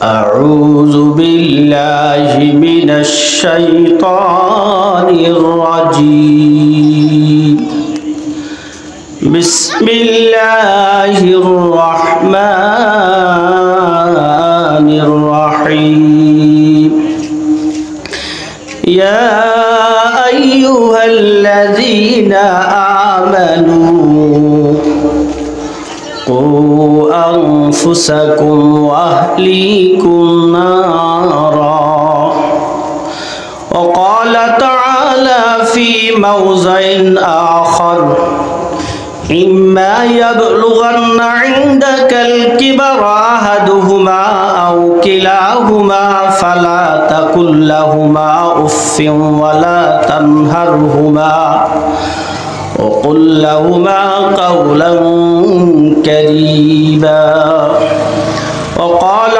أعوذ بالله من الشيطان الرجيم بسم الله الرحمن الرحيم يا أيها الذين آمنوا قوا أنفسكم وأهليكم نارا وقال تعالى في موضع آخر إما يبلغن عندك الكبر أحدهما أو كلاهما فلا تقل لهما أف ولا تنهرهما وقل لهما قولا كريما وقال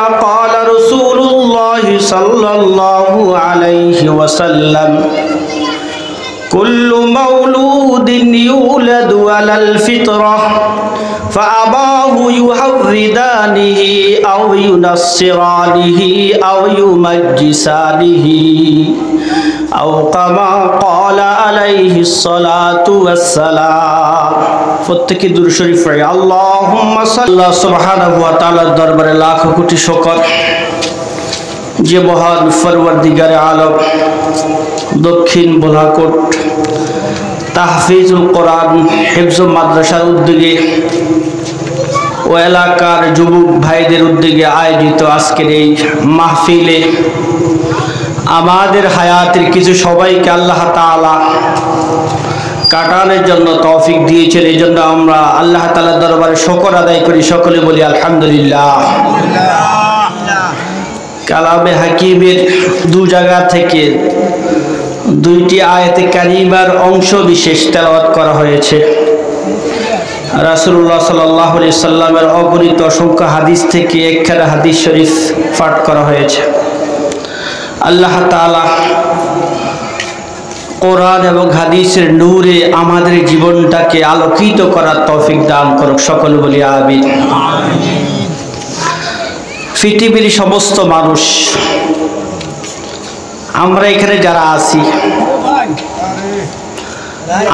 رسول الله صلى الله عليه وسلم كل مولود يولد على الفطرة فأباه يهودانه أو ينصرانه أو يمجسانه أو كما قال عليه الصلاة والسلام প্রত্যেকে দুরূদ শরীফ পড়ি আল্লাহুম্মা সাল্লি সুবহানাহু ওয়া তাআলার দরবারে লাখ কোটি শুকর যে মহান পরওয়ারদিগারে আলম দক্ষিণ বোলাকোট তাহফিজুল কোরআন হিফজ মাদ্রাসার উদ্যোগে ও এলাকার যুবক ভাইদের উদ্যোগে আয়োজিত আজকের এই মাহফিলে আমাদের হায়াতের কিছু সবাইকে আল্লাহ তাআলা কাটানোর জন্য তৌফিক দিয়েছেন। এই জন্য আমরা আল্লাহ তাআলার দরবারে শুকর আদায় করি, সকলে বলি আলহামদুলিল্লাহ। কালামে হাকিমের দু জায়গা থেকে দুইটি আয়াতে কারিমার অংশ বিশেষ তেলাওয়াত করা হয়েছে। রাসূলুল্লাহ সাল্লাল্লাহু আলাইহি সাল্লামের অগণিত অসংখ্য হাদিস থেকে একখানা হাদিস শরীফ পাঠ করা হয়েছে। আল্লাহ তাআলা কোরআন এবং হাদিসের নূরে আমাদের জীবনটাকে আলোকিত করার তৌফিক দান করুক, সকলে বলি আমিন। পৃথিবীর সমস্ত মানুষ আমরা এখানে যারা আছি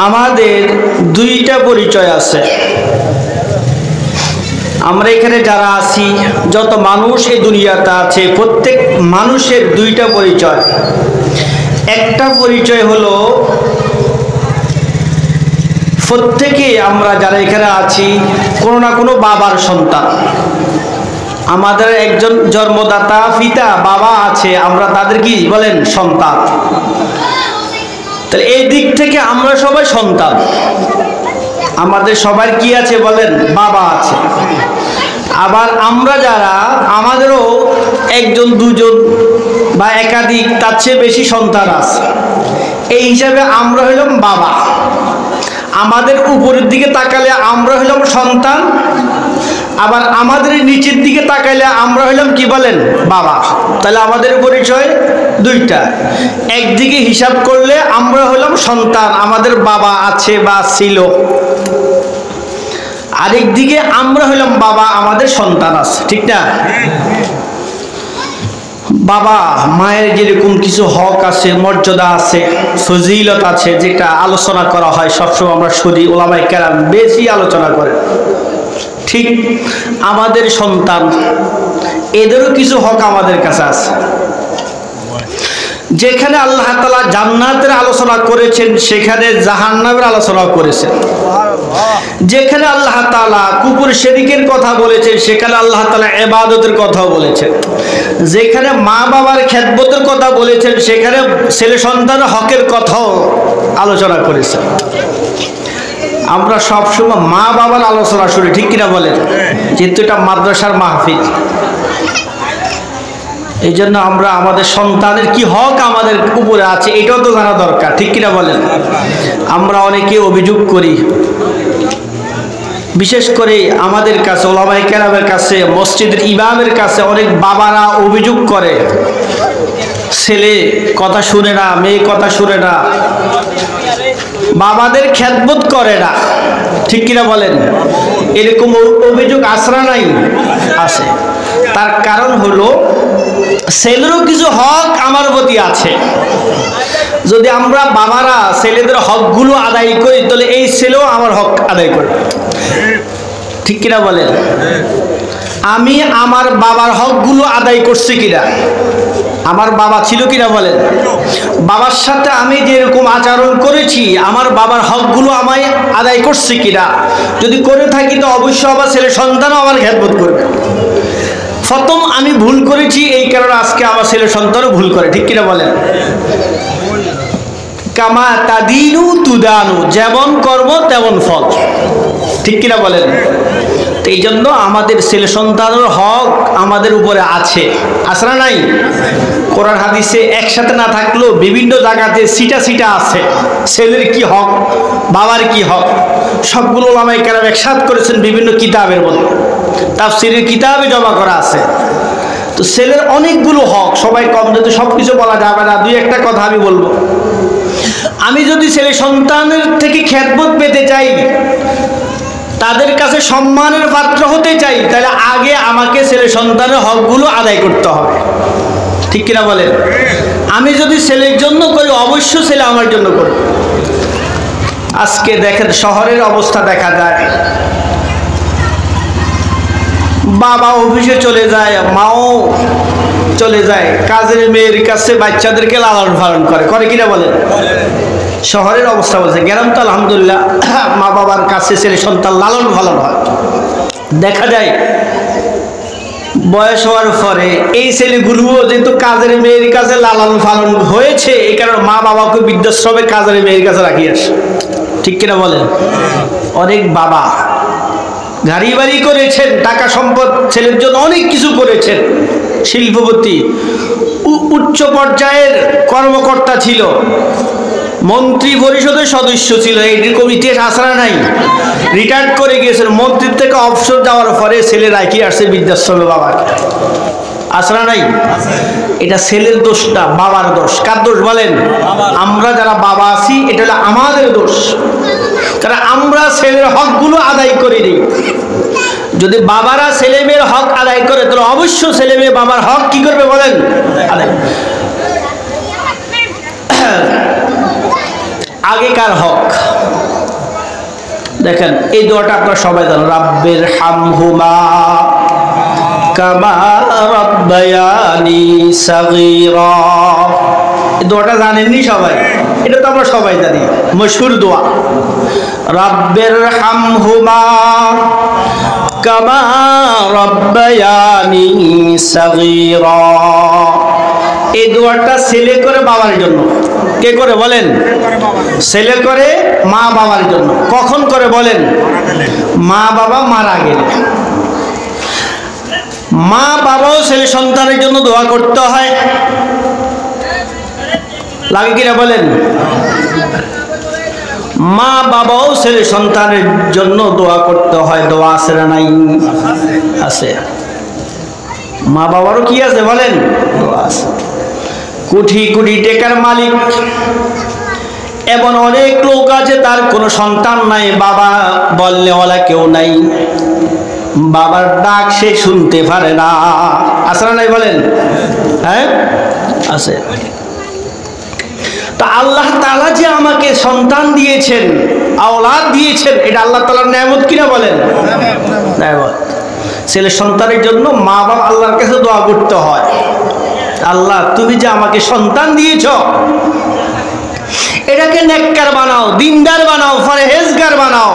আমাদের দুইটা পরিচয় আছে। আমরা এখানে যারা আছি যত মানুষ এই দুনিয়াতে আছে প্রত্যেক মানুষের দুইটা পরিচয়। একটা পরিচয় হলো প্রত্যেকে আমরা যারা এখানে আছি কোনো না কোনো বাবার সন্তান। আমাদের একজন জন্মদাতা পিতা বাবা আছে, আমরা তাদের কি বলেন সন্তান। তাহলে এই দিক থেকে আমরা সবাই সন্তান। আমাদের সবার কি আছে বলেন বাবা আছে। আবার আমরা যারা আমাদেরও একজন দুজন বা একাধিক তার চেয়ে বেশি সন্তান আছে। এই হিসাবে আমরা হইলাম বাবা। আমাদের উপরের দিকে তাকালে আমরা হইলাম সন্তান, আবার আমাদের নিচের দিকে তাকাইলে আমরা হইলাম কি বলেন বাবা। তাহলে আমাদের পরিচয় দুইটা। একদিকে হিসাব করলে আমরা হইলাম সন্তান, আমাদের বাবা আছে বা ছিল। আরেক দিকে আমরা হইলাম বাবা, আমাদের সন্তান আছে, ঠিক না? বাবা মায়ের যেরকম কিছু হক আছে, মর্যাদা আছে, ফজিলত আছে, যেটা আলোচনা করা হয় সবসময় আমরা শুনি, ওলামায়ে কেরাম বেশি আলোচনা করে। ঠিক আমাদের সন্তান এদেরও কিছু হক আমাদের কাছে আছে। যেখানে আল্লাহ তাআলা জান্নাতের আলোচনা করেছেন সেখানে জাহান্নামের আলোচনা করেছেন। যেখানে আল্লাহ তাআলা কুফর শিরকের কথা বলেছেন সেখানে আল্লাহ তাআলা ইবাদতের কথা বলেছেন। যেখানে মা বাবার খেদমতের কথা বলেছেন সেখানে ছেলে সন্তানের হকের কথাও আলোচনা করেছেন। আমরা সবসময় মা বাবার আলোচনা শুনি, ঠিক কিনা বলেন? যেহেতু এটা মাদ্রাসার মাহফিল, এই জন্য আমরা আমাদের সন্তানের কি হক আমাদের উপরে আছে এটাও তো জানা দরকার, ঠিক কিনা বলেন? আমরা অনেকে অভিযোগ করি, বিশেষ করে আমাদের কাছে ওলামায়ে কেরামের কাছে, মসজিদের ইমামের কাছে অনেক বাবারা অভিযোগ করে ছেলে কথা শুনে না, মেয়ে কথা শুনে না, বাবাদের খেদমত করে না, ঠিক কিনা বলেন? এরকম অভিযোগ আসরা নাই আছে। তার কারণ হলো ছেলেরও কিছু হক আমার প্রতি আছে। যদি আমরা বাবারা ছেলেদের হকগুলো আদায় করি তাহলে এই ছেলেও আমার হক আদায় করবে, ঠিক কিনা বলেন? আমি আমার বাবার হকগুলো আদায় করছি কিনা? আমার বাবা ছিল কিনা বলেন? বাবার সাথে আমি যেরকম আচরণ করেছি আমার বাবার হকগুলো আমায় আদায় করছি কিনা? যদি করে থাকি তো অবশ্যই আমার ছেলে সন্তানও আমার খেদমত করবে। প্রথম আমি ভুল করেছি, এই কারণে আজকে আমার ছেলে সন্তানও ভুল করে, ঠিক কিনা বলেন? কামা তাদিনু তুদানু, যেমন কর্ম তেমন ফল, ঠিক কিনা বলেন? এই জন্য আমাদের ছেলে সন্তানের হক আমাদের উপরে আছে, আছে না নাই? কোরআন হাদিসে একসাথে না থাকলেও বিভিন্ন জায়গাতে সিটা সিটা আছে। ছেলের কি হক, বাবার কি হক, সবগুলো ওলামায়ে কেরাম একসাথ করেছেন বিভিন্ন কিতাবের মধ্যে, তাফসীরের কিতাবে জমা করা আছে। তো ছেলের অনেকগুলো হক, সবাই কম যেতে সব কিছু বলা যাবে না, দুই একটা কথা আমি বলবো। আমি যদি ছেলে সন্তানের থেকে খেদমত পেতে চাই, তাদের কাছে সম্মানের পাত্র হতে চাই, তাহলে আগে আমাকে ছেলে সন্তানের হকগুলো আদায় করতে হবে, ঠিক কিনা বলেন? আমি যদি ছেলের জন্য করি অবশ্য ছেলে আমার জন্য করবে। আজকে দেখেন শহরের অবস্থা দেখা যায়, বাবা অফিসে চলে যায়, মাও চলে যায়, কাজের মেয়ের কাছে বাচ্চাদেরকে লালন পালন করে কিনা বলেন? শহরের অবস্থা বলছে, গ্রাম তো আলহামদুলিল্লাহ মা বাবার কাছে ছেলে সন্তান লালন পালন হয়। দেখা যায় বয়স হওয়ার পরে এই ছেলেগুলোও যেহেতু কাজের মেয়ের কাছে লালন পালন হয়েছে, এই কারণে মা বাবাকে বৃদ্ধাশ্রমে কাজের মেয়ের কাছে রাখি আসে, ঠিক কিনা বলেন? অনেক বাবা গাড়ি বাড়ি করেছেন, টাকা সম্পদ ছেলের জন্য অনেক কিছু করেছেন, শিল্পপতি, উচ্চ পর্যায়ের কর্মকর্তা ছিল, মন্ত্রী পরিষদের সদস্য ছিল, এইরকম ইতিহাস আসরা নাই। রিটায়ার্ড করে গিয়েছেন, মন্ত্রীর থেকে অবসর যাওয়ার পরে ছেলে রাখি আসছে বৃদ্ধাশ্রমে বাবাকে, আসরা নাই? এটা ছেলের দোষ না, বাবার দোষ। কার দোষ বলেন? আমরা যারা বাবা আছি এটা হলো আমাদের দোষ, কারণ আমরা ছেলের হকগুলো আদায় করিনি। যদি বাবারা ছেলে মেয়ের হক আদায় করে তাহলে অবশ্য ছেলে মেয়ে বাবার হক কি করবে বলেন? আদায়। আগেকার হক দেখেন, এই দোয়াটা আপনারা সবাই জানেন, রাব্বির হামহুমা কামা রাব্বায়ানি সাগীরা। এই দোয়াটা জানেননি সবাই? এটা তো আমরা সবাই জানি, মশহুর দোয়া, রাব্বির হামহুমা কামা রাব্বায়ানি সাগীরা। এই দোয়াটা ছেলে করে বাবার জন্য। কে করে বলেন? ছেলে করে মা বাবার জন্য। কখন করে বলেন? মা বাবা মারা গেলে। মা বাবাও ছেলে সন্তানের জন্য দোয়া করতে হয়, লাগে কিনা বলেন? মা বাবাও ছেলে সন্তানের জন্য দোয়া করতে হয়। দোয়া আছে না নাই? আছে। মা বাবারও কি আছে বলেন? দোয়া আছে। কোটি কোটি টাকার মালিক, এমন অনেক লোক আছে তার কোনো সন্তান নাই, বাবা বললে ওলা কেউ নাই, বাবার ডাক সে শুনতে পারে না, আছে না নাই বলেন? হ্যাঁ আছে। তা আল্লাহ তাআলা যে আমাকে সন্তান দিয়েছেন, আওলাদ দিয়েছেন, এটা আল্লাহ তাআলার নেয়ামত কিনা বলেন? নেয়ামত। ছেলে সন্তানের জন্য মা বাবা আল্লাহর কাছে দোয়া করতে হয়, আল্লাহ তুমি যে আমাকে সন্তান দিয়েছ এটাকে নেককার বানাও, দিনদার বানাও, পরহেজগার বানাও।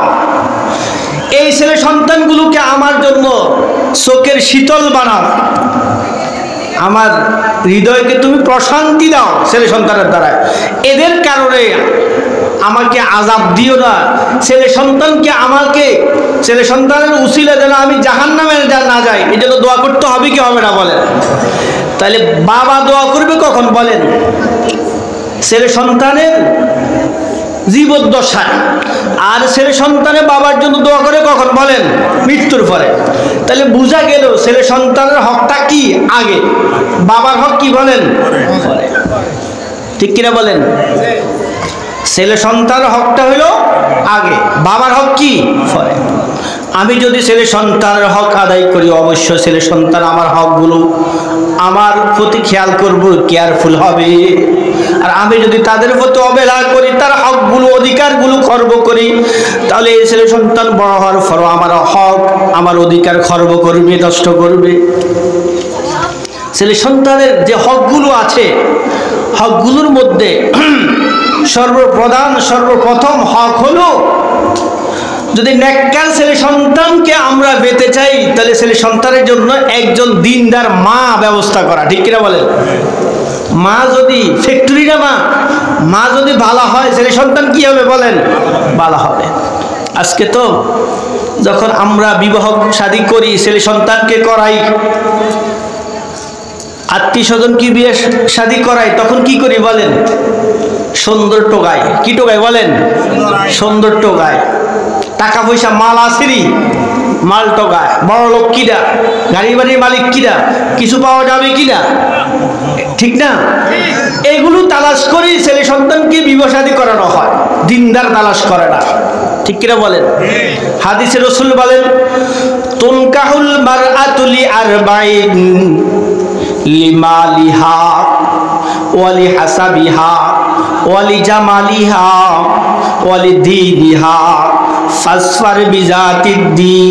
এই ছেলে সন্তানগুলোকে আমার জন্য চোখের শীতল বানাও, আমার হৃদয়কে তুমি প্রশান্তি দাও ছেলে সন্তানের দ্বারা। এদের কারণে আমাকে আযাব দিও না। ছেলে সন্তানকে আমাকে ছেলে সন্তানের উসিলা যেন আমি জাহান্নামে না যাই, এই জন্য দোয়া করতে হবে কি হবে না বলেন? তাহলে বাবা দোয়া করবে কখন বলেন? ছেলে সন্তানের জীবদ্দশায়। আর ছেলে সন্তানের বাবার জন্য দোয়া করে কখন বলেন? মৃত্যুর পরে। তাহলে বোঝা গেল ছেলে সন্তানের হকটা কি আগে, বাবার হক কি বলেন? ঠিক কিনা বলেন? ছেলে সন্তানের হকটা হইল আগে, বাবার হক কি পরে। আমি যদি ছেলে সন্তানের হক আদায় করি, অবশ্য ছেলে সন্তান আমার হকগুলো আমার প্রতি খেয়াল করব, কেয়ারফুল হবে। আর আমি যদি তাদের প্রতি অবহেলা করি, তার হকগুলো অধিকারগুলো খর্ব করি, তাহলে এই ছেলে সন্তান বড় হওয়ার পরও আমার হক আমার অধিকার খর্ব করবে, নষ্ট করবে। ছেলে সন্তানের যে হকগুলো আছে, হকগুলোর মধ্যে সর্বপ্রথম হক হলো, যদি নেককার ছেলে সন্তানকে আমরা পেতে চাই, তাহলে ছেলে সন্তানের জন্য একজন দিনদার মা ব্যবস্থা করা। ঠিক কিনা বলেন? মা যদি ফ্যাক্টরি না, মা যদি ভালো হয়, ছেলে সন্তান কি হবে বলেন? ভালো হবে। আজকে তো যখন আমরা বিবাহ শাদী করি, ছেলে সন্তানকে করাই, আত্মীয় স্বজন কি বিয়ে শাদী করাই, তখন কি করি বলেন? সুন্দর টোকায়। কি টোকায় বলেন? সুন্দর টোকায়। টাকা পয়সা মাল আসেনি, মাল টোকায়। বড় লোক কিনা, গাড়ি বাড়ির মালিক কিনা, কিছু পাওয়া যাবে কিনা, ঠিক না? এগুলো তালাশ করে ছেলে সন্তানকে বিবাহ শাদী করানো হয়, দিনদার তালাশ করে না। ঠিক কিনা বলেন? হাদিসে রাসূল বলেন, তুনকাহুল মারআতু লিআরবাইন, লিমালিহা ওয়ালি হাসাবিহা ওয়ালি জামালিহা ওয়ালি দীনিহা ফাসফার বিজাতিদ্দীন।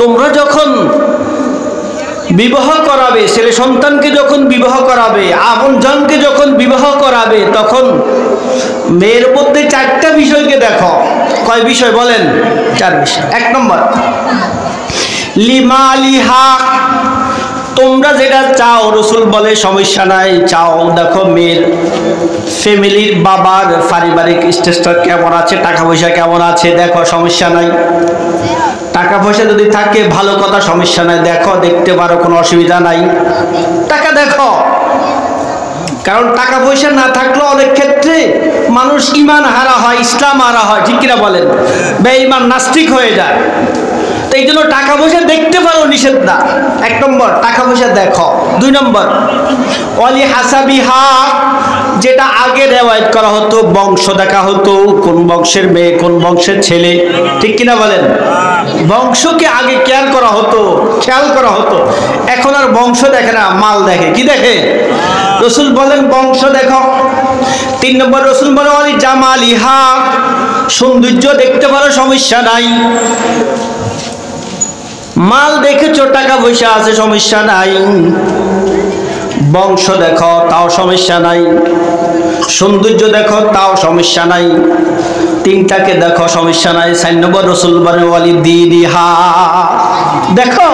তোমরা যখন বিবাহ করাবে, ছেলে সন্তানকে যখন বিবাহ করাবে, আপনজনকে যখন বিবাহ করাবে, তখন মেয়ের মধ্যে 4টা বিষয়কে দেখো। কয় বিষয় বলেন? 4 বিষয়। 1 নম্বর, লিমালিহা, তোমরা যেটা চাও, রাসূল বলে সমস্যা নাই, চাও। দেখো মেয়ের ফ্যামিলির বাবার পারিবারিক স্ট্যাটাস কেমন আছে, টাকা পয়সা কেমন আছে, দেখো, সমস্যা নাই। টাকা পয়সা যদি থাকে ভালো কথা, সমস্যা নাই, দেখো, দেখতে পারো, কোনো অসুবিধা নাই। টাকা দেখো, কারণ টাকা পয়সা না থাকলেও অনেক ক্ষেত্রে মানুষ ইমান হারা হয়, ইসলাম হারা হয়। ঠিক কিনা বলেন? বেঈমান নাস্তিক হয়ে যায়। তো এই জন্য টাকা পয়সা দেখতে পারো, নিষেধ না। 1 নম্বর, টাকা পয়সা দেখো। 2 নম্বর, ওয়ালি হাসাবিহা, যেটা আগে রেওয়ায়েত করা হতো, বংশ দেখা হতো, কোন বংশের মেয়ে, কোন বংশের ছেলে। ঠিক কিনা বলেন? বংশকে আগে কেয়ার করা হতো, খেয়াল করা হতো। এখন আর বংশ দেখে না, মাল দেখে। কি দেখে? রাসূল বলেন বংশ দেখো। 3 নম্বর, রাসূল বলেন ওয়ালি জামালিহা, সৌন্দর্য দেখতে পারো, সমস্যা নাই। মাল দেখেছো, টাকা পয়সা আছে, সমস্যা নাই। বংশ দেখো, তাও সমস্যা নাই। সৌন্দর্য দেখো, তাও সমস্যা নাই। 3টাকে দেখো, সমস্যা নাই। 4 নম্বর, রাসূল বলেন ওয়ালি দীনিহা, দেখো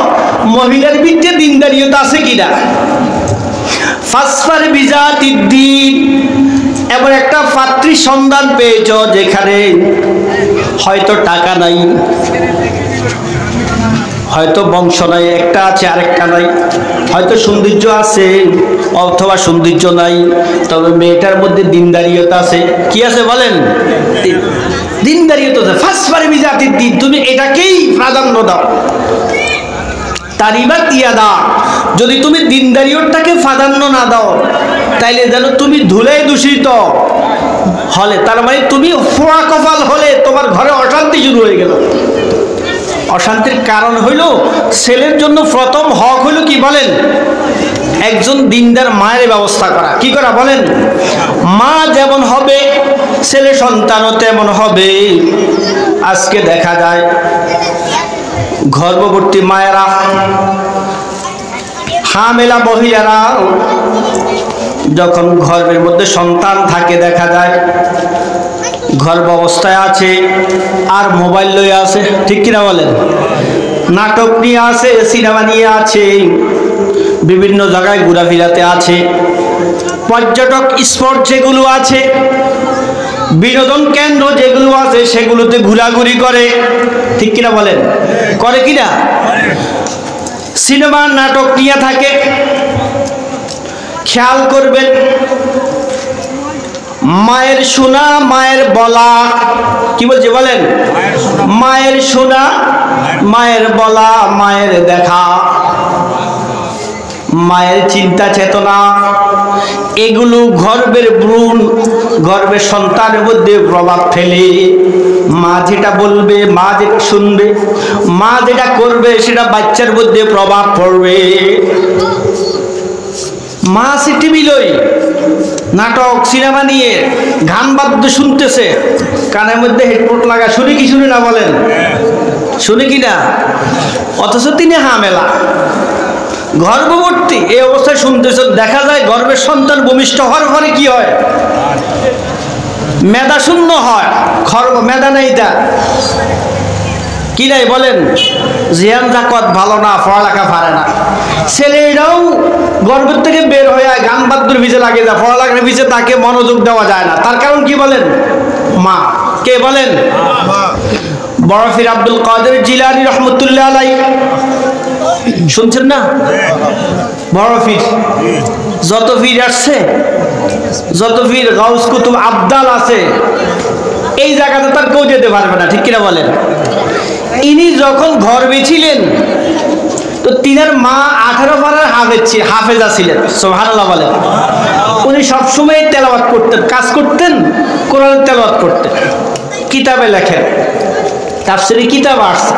মহিলার ভিতরে দিনদারিয়ত আছে কিনা। ফাসফার বিজাতিদ্দীন, এমন একটা পাত্রীর সন্ধান পেয়েছ যেখানে হয়তো টাকা নাই, হয়তো বংশ নাই, একটা আছে আরেকটা নাই, হয়তো সৌন্দর্য আছে অথবা সৌন্দর্য নাই, তবে মেয়েটার মধ্যে দিনদারিয়ত আছে। কি আছে বলেন? দিনদারিয়ত আছে। ফাসফার বিজাতিদ্দীন, তুমি এটাকেই প্রাধান্য দাও। তারিবা তিয়াদা, যদি তুমি দিনদারিয়তটাকে প্রাধান্য না দাও, তাইলে যেন তুমি ধুলায় দূষিত হলে, তার মানে তুমি ফোড়া কপাল হলে, তোমার ঘরে অশান্তি শুরু হয়ে গেল। অশান্তির কারণ হইল, ছেলের জন্য প্রথম হক হইল কি বলেন? একজন দিনদার মায়ের ব্যবস্থা করা। কি করা বলেন? মা যেমন হবে, ছেলে সন্তানও তেমন হবে। আজকে দেখা যায় গর্ভবতী মায়েরা, হামেলা মহিলারা যখন গর্ভের মধ্যে সন্তান থাকে, দেখা যায় গর্ভ অবস্থায় আছে আর মোবাইল লয়ে আছে। ঠিক কিনা বলেন? নাটক নিয়ে আছে, সিনেমা নিয়ে আছে, বিভিন্ন জায়গায় ঘোরাফেরাতে আছে, পর্যটক স্পট যেগুলো আছে, বিনোদন কেন্দ্র যেগুলো আছে, সেগুলোতে ঘোরাঘুরি করে। ঠিক কিনা বলেন? করে কিনা? সিনেমা নাটক নিয়ে থাকে। খেয়াল করবেন, মায়ের শোনা, মায়ের বলা। কি বলছে বলেন? মায়ের শোনা, মায়ের বলা, মায়ের দেখা, মায়ের চিন্তা চেতনা, এগুলো গর্ভের ভ্রূণ, গর্ভের সন্তানের মধ্যে প্রভাব ফেলে। মা যেটা বলবে, মা যেটা শুনবে, মা যেটা করবে, সেটা বাচ্চার মধ্যে প্রভাব পড়বে। মা সে টিভি লই, নাটক সিনেমা নিয়ে গান বাদ্য শুনতেছে, কানের মধ্যে হেডফোন লাগা, শুনে কি শুনে না বলেন? শুনে কি না? অথচ তিনি হামেলা গর্ভবর্তী এই অবস্থায় শুনতেছে। দেখা যায় গর্ভের সন্তান ভূমিষ্ঠ হওয়ার পরে কি হয়? মেধা শূন্য হয়। মেধা নেই, তা কি নাই বলেন? জিয়ান জাকত ভালো না, পড়ালেখা পারে না। ছেলেরাও গর্ভের থেকে বের হয়ে গান বাদ্যুর ভিজে লাগে যায়, পড়ালেখার ভিজে তাকে মনোযোগ দেওয়া যায় না। তার কারণ কি বলেন? মা। কে বলেন? বড় পীর আব্দুল কাদের জিলানী রহমতুল্লাহ আলাইহি, শুনছেন না? বড় পীর, যত পীর আসছে, যত পীর গাউস কুতুব আবদাল আছে, এই জায়গাতে তার কেউ যেতে পারবে না, ঠিক কিনা বলেন? ইনি যখন গর্ভে ছিলেন তো তিনার মা 18 পারার হাফেজা ছিলেন। সুবহানাল্লাহ বলেন। উনি সবসময় তেলাওয়াত করতেন, কাজ করতেন, কোরআনের তেলাওয়াত করতেন, কিতাবে লেখেন, তাফসীরে কিতাব আসছে।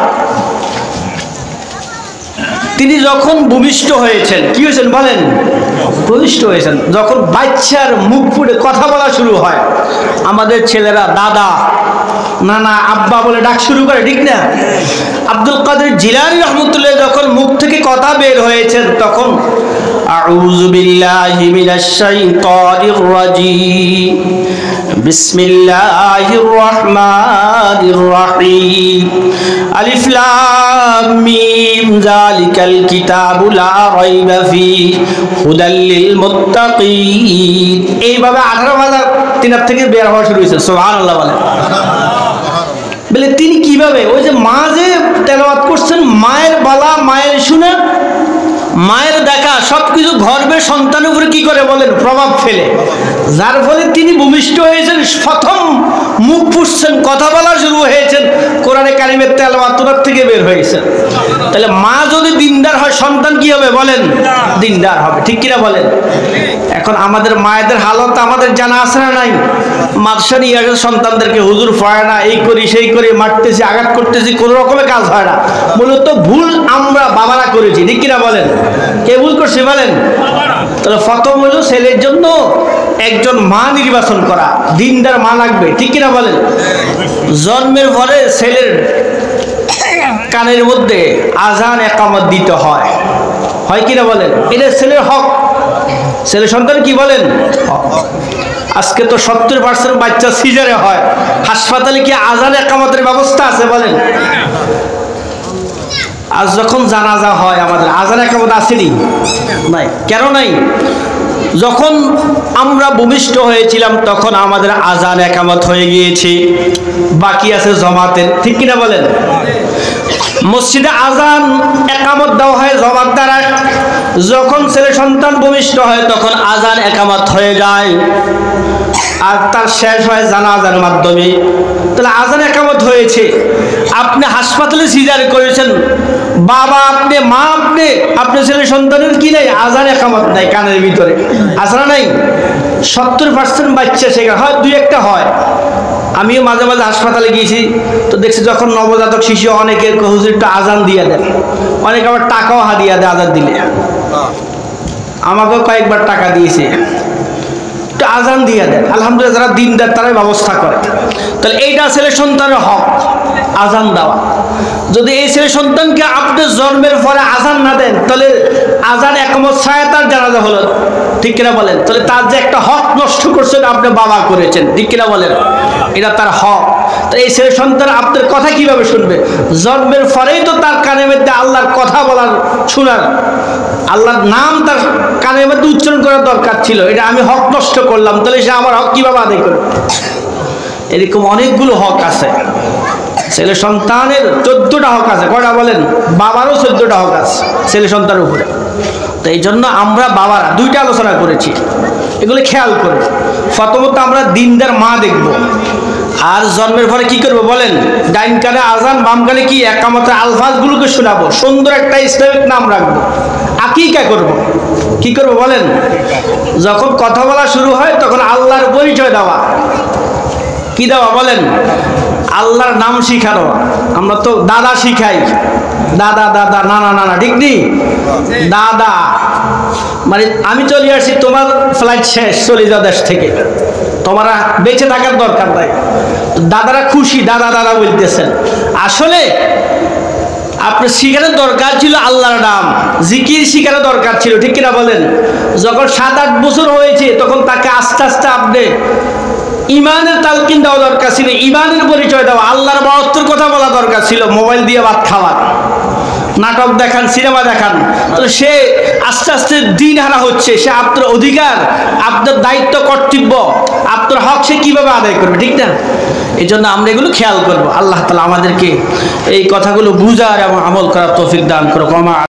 তিনি যখন ভূমিষ্ঠ হয়েছেন, কি হয়েছেন বলেন? ভূমিষ্ঠ হয়েছেন। যখন বাচ্চার মুখ ফুটে কথা বলা শুরু হয়, আমাদের ছেলেরা দাদা, নানা, আব্বা বলে ডাক শুরু করে, ঠিক না? আব্দুল কাদের জিলানী রহমতুল্লাহ যখন মুখ থেকে কথা বের হয়েছেন, তখন আউযু বিল্লাহি মিনাশ শাইতানির রাজীম, বিসমিল্লাহির রহমানির রহিম, আলিফ লাম মিম, যালিকাল কিতাবু লা রাইবা ফীহি হুদাল লিল মুত্তাকিন। এইভাবে 18,000 তিনার থেকে বের হওয়া শুরু হয়েছে। সুবহানাল্লাহ বলেন। বলে তিনি কিভাবে? ওই যে মা যে তেলাওয়াত করছেন, মায়ের বলা, মায়ের শুনে, মায়ের দেখা, সবকিছু গর্ভের সন্তানের উপরে কি করে বলেন? প্রভাব ফেলে। যার ফলে তিনি ভূমিষ্ঠ হয়েছেন, প্রথম মুখ ফুটছেন, কথা বলা শুরু হয়েছেন, কোরআনে কারিমের তেলাওয়াত ওনার থেকে বের হয়েছে। তাহলে মা যদি দিনদার হয়, সন্তান কি হবে বলেন? দিনদার হবে, ঠিক কিনা বলেন? এখন আমাদের মায়েদের হালত আমাদের জানা আছে না নাই? মাদ্রাসা নিয়ে আসে সন্তানদেরকে, হুজুর পড়ায় না, এই করি সেই করি, মারতেছি, আঘাত করতেছি, কোনো রকমের কাজ হয় না। মূলত ভুল আমরা বাবারা করেছি, ঠিক কিনা বলেন? কে ভুল করছে বলেন? তাহলে প্রথম হলো ছেলের জন্য একজন মা নির্বাচন করা, দিনদার মা লাগবে, ঠিক কিনা বলেন? জন্মের পরে ছেলের কানের মধ্যে আজান একামত দিতে হয়, হয় কিনা বলেন? এটা ছেলের হক। ছেলে সন্তান কি বলেন? আজকে তো 70% বাচ্চা সিজারে হয়। হাসপাতালে কি আজান একামতের ব্যবস্থা আছে বলেন? আজ যখন জানাজা হয় আমাদের আজান একামত আসেনি, নাই। কেন নাই? যখন আমরা ভূমিষ্ঠ হয়েছিলাম তখন আমাদের আজান একামত হয়ে গিয়েছে, বাকি আছে জমাতের, ঠিক কিনা বলেন? মসজিদে আজান একামত দেওয়া হয় জমাত দ্বারা। যখন ছেলে সন্তান ভূমিষ্ঠ হয় তখন আজান একামত হয়ে যায়, আর তার শেষ হয় জানাজার মাধ্যমে। তাহলে আজান একামত হয়েছে, আপনি হাসপাতালে সিজার করেছেন, বাবা আপনি, মা আপনি, আপনার ছেলে সন্তানের কি নাই? আজান একামত নাই কানের ভিতরে, আজান নাই। 70% বাচ্চা সেখানে হয়, 2-1টা হয়। আমিও মাঝে মাঝে হাসপাতালে গিয়েছি, তো দেখছি যখন নবজাতক শিশু অনেকের হুজুর একটু আজান দিয়ে দেন, অনেকে আবার টাকাও হাদিয়া দেয় আজান দিলে। আমাকেও কয়েকবার টাকা দিয়েছে, একটু আজান দিয়ে দেন। আলহামদুলিল্লাহ, যারা দিনদার তারাই ব্যবস্থা করে। তাহলে এইটা ছেলে সন্তানের হক, আজান দেওয়া। যদি এই ছেলে সন্তানকে আপনি জন্মের পরে আজান না দেন, তাহলে আজান একমত ছায়া তার জানাজা হলো, ঠিক কিনা বলেন? তাহলে তার যে একটা হক নষ্ট করছেন আপনি বাবা করেছেন, ঠিক কিনা বলেন? এটা তার হক। তো এই ছেলে সন্তান আপনার কথা কিভাবে শুনবে? জন্মের পরেই তো তার কানের মধ্যে আল্লাহর কথা বলার, শোনার, আল্লাহর নাম তার কানের মধ্যে উচ্চারণ করার দরকার ছিল। এটা আমি হক নষ্ট করলাম, তাহলে সে আমার হক কিভাবে আদায় করবে? এরকম অনেকগুলো হক আছে। ছেলে সন্তানের 14টা হক আছে। কয়টা বলেন? বাবারও 14টা হক আছে ছেলে সন্তানের উপরে। তো এই জন্য আমরা বাবারা 2টা আলোচনা করেছি, এগুলো খেয়াল করব। প্রথমত আমরা দিনদার মা দেখব, আর জন্মের পরে কি করবো বলেন? ডাইন কানে আজান, বাম কানে কি একামতের আলফাজগুলোকে শোনাবো, সুন্দর একটা ইসলামিক নাম রাখবো, আকিকা করব। কি করব বলেন? যখন কথা বলা শুরু হয় তখন আল্লাহর পরিচয় দেওয়া। কি দেওয়া বলেন? আল্লাহর নাম শিখানো। আমরা তো দাদা শিখাই, দাদা দাদা, নানা নানা, ঠিক নেই? দাদা মানে আমি চলে আসছি, তোমার ফ্লাইট শেষ, চলে যাও দেশ থেকে, তোমরা বেঁচে থাকার দরকার নাই। দাদারা খুশি, দাদা দাদা বলতেছেন। আসলে আপনার শিখানোর দরকার ছিল আল্লাহর নাম, জিকির শিখানোর দরকার ছিল, ঠিক কিনা বলেন? যখন 7-8 বছর হয়েছে তখন তাকে আস্তে আস্তে আপনি ইমানের তালকিন দেওয়া দরকার ছিল, ইমানের পরিচয় দেওয়া, আল্লাহর বড়ত্বের কথা বলা দরকার ছিল। মোবাইল দিয়ে ভাত খাওয়ার, নাটক দেখান, সিনেমা দেখান, তো সে আস্তে আস্তে দিন হারা হচ্ছে। সে আপনার অধিকার, আপনার দায়িত্ব, কর্তব্য, আপনার হক সে কীভাবে আদায় করবে, ঠিক না? এই জন্য আমরা এগুলো খেয়াল করবো। আল্লাহ তাআলা আমাদেরকে এই কথাগুলো বুঝার এবং আমল করার তৌফিক দান করুক।